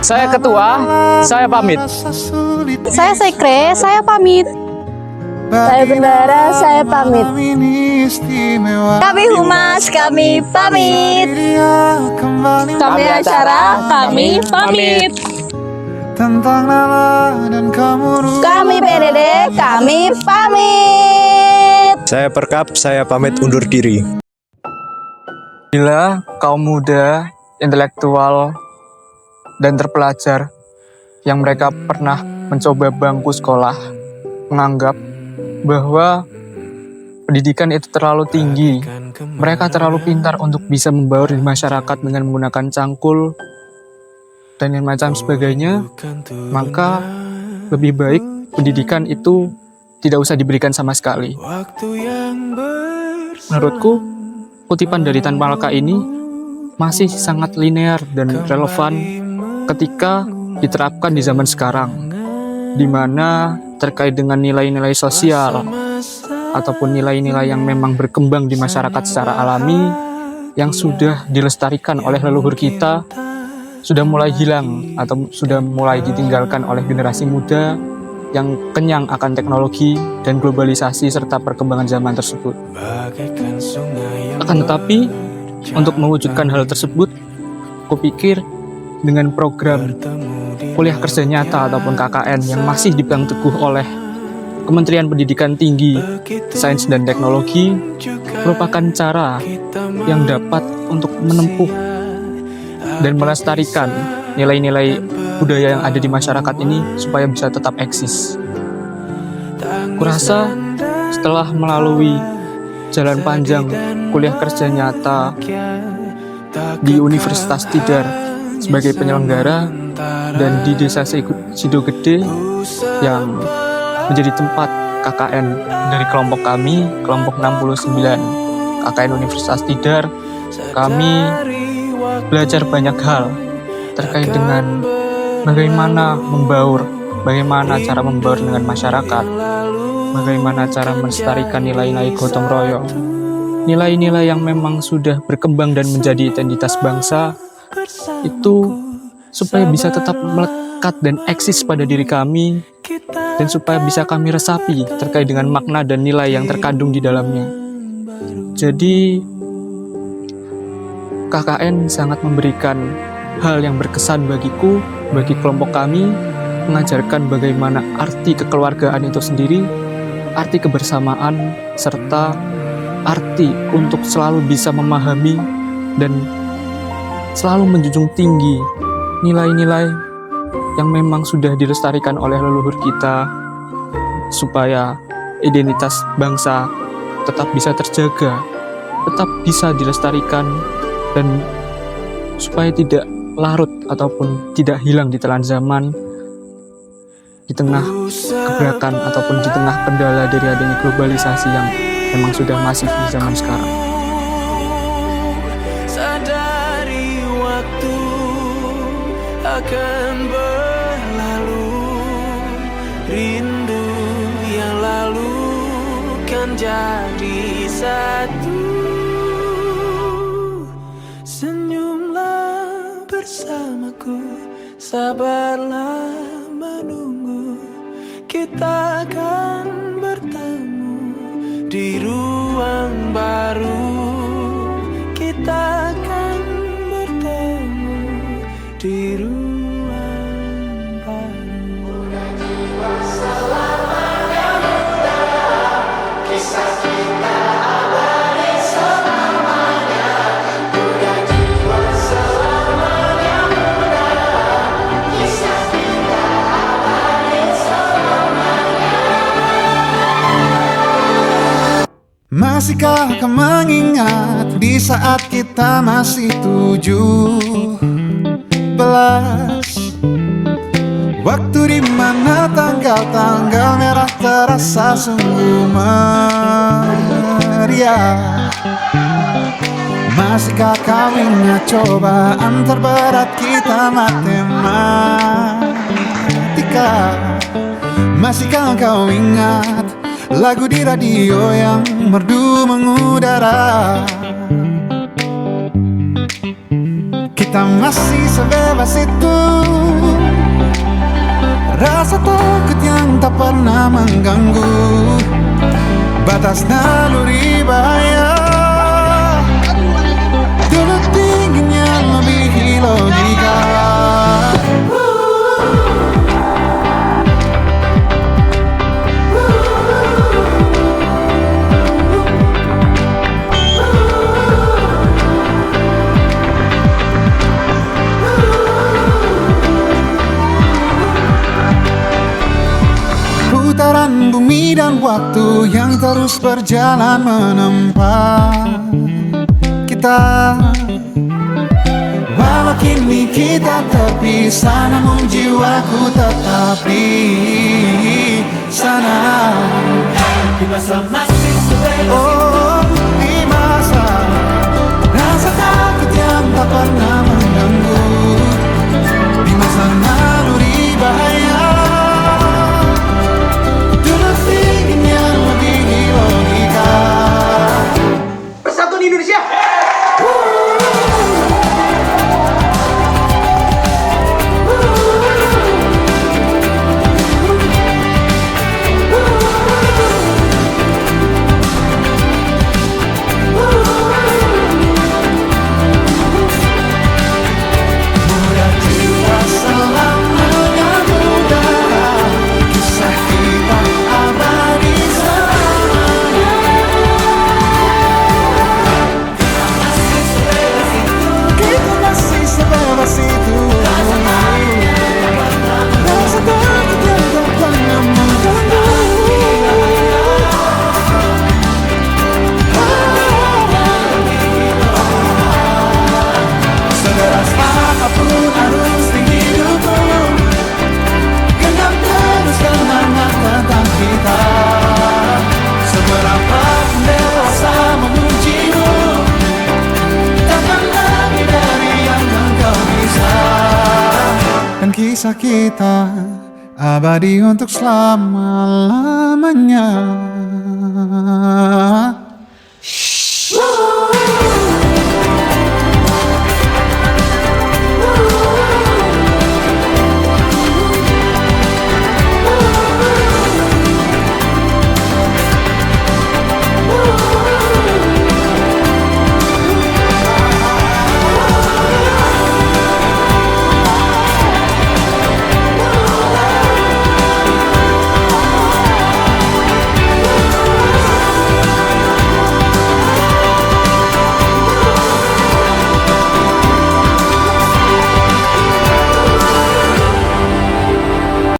Saya ketua, saya pamit. Saya sekre, saya pamit. Saya bendara, saya pamit. Kami humas, kami pamit. Kami acara, kami pamit. Tentang nama dan kamu. Kami PDD, kami pamit. Saya Perkap, saya pamit undur diri. Bila kaum muda, intelektual, dan terpelajar yang mereka pernah mencoba bangku sekolah menganggap bahwa pendidikan itu terlalu tinggi, mereka terlalu pintar untuk bisa membaur di masyarakat dengan menggunakan cangkul dan yang macam sebagainya, maka lebih baik pendidikan itu tidak usah diberikan sama sekali. Menurutku, kutipan dari Tan Malaka ini masih sangat linear dan relevan ketika diterapkan di zaman sekarang, di mana terkait dengan nilai-nilai sosial ataupun nilai-nilai yang memang berkembang di masyarakat secara alami yang sudah dilestarikan oleh leluhur kita sudah mulai hilang atau sudah mulai ditinggalkan oleh generasi muda yang kenyang akan teknologi dan globalisasi serta perkembangan zaman tersebut. Akan tetapi, untuk mewujudkan hal tersebut, kupikir dengan program kuliah kerja nyata ataupun KKN yang masih dipegang teguh oleh Kementerian Pendidikan Tinggi, Sains dan Teknologi merupakan cara yang dapat untuk menempuh dan melestarikan nilai-nilai budaya yang ada di masyarakat ini supaya bisa tetap eksis. Kurasa setelah melalui jalan panjang kuliah kerja nyata di Universitas Tidar sebagai penyelenggara dan di Desa Sidogede yang menjadi tempat KKN dari kelompok kami, kelompok 69 KKN Universitas Tidar, kami belajar banyak hal terkait dengan bagaimana membaur, bagaimana cara membaur dengan masyarakat, bagaimana cara melestarikan nilai-nilai gotong royong, nilai-nilai yang memang sudah berkembang dan menjadi identitas bangsa itu supaya bisa tetap melekat dan eksis pada diri kami dan supaya bisa kami resapi terkait dengan makna dan nilai yang terkandung di dalamnya. Jadi KKN sangat memberikan hal yang berkesan bagiku, bagi kelompok kami, mengajarkan bagaimana arti kekeluargaan itu sendiri, arti kebersamaan, serta arti untuk selalu bisa memahami dan selalu menjunjung tinggi nilai-nilai yang memang sudah dilestarikan oleh leluhur kita supaya identitas bangsa tetap bisa terjaga, tetap bisa dilestarikan dan supaya tidak larut ataupun tidak hilang di telan zaman di tengah gebrakan ataupun di tengah kendala dari adanya globalisasi yang memang sudah masif di zaman sekarang. Sadari waktu akan berlalu, rindu yang lalu kan jadi satu. Senyumlah bersamaku, sabarlah menunggu, kita akan bertemu di ruang baru. Kita akan bertemu di ruang baru. Selamanya muda, kisah kita abadi selamanya. Muda jiwa selamanya muda, kisah kita abadi selamanya. Masihkah kau mengingat di saat kita masih 17? Waktu di mana tanggal-tanggal merah terasa sungguh meriah. Masihkah kau ingat cobaan terberat kita matematika? Masihkah kau ingat lagu di radio yang merdu mengudara? kita masih sebebas itu. Rasa takut yang tak pernah mengganggu batas naluri bahaya. Dulu dinginnya melebihi logika. Putaran bumi dan waktu yang terus berjalan menempa kita. Walau kini kita terpisah, namun jiwaku tetap di sana. Di masa masih sebebas oh, di masa rasa takut yang tak pernah mengganggu, di masa naluri bahaya. Persatuan Indonesia. Muda jiwa selamanya muda, kisah kita abadi selamanya. Kita masih sebebas itu. Rasa takut yang tak pernah mengganggu. Sederas apapun arus di hidupku, genggam terus kenangan tentang kita. Seberapa pun dewasa memujimu, takkan lebih dari yang engkau bisa. Dan kisah kita abadi untuk selama-lamanya.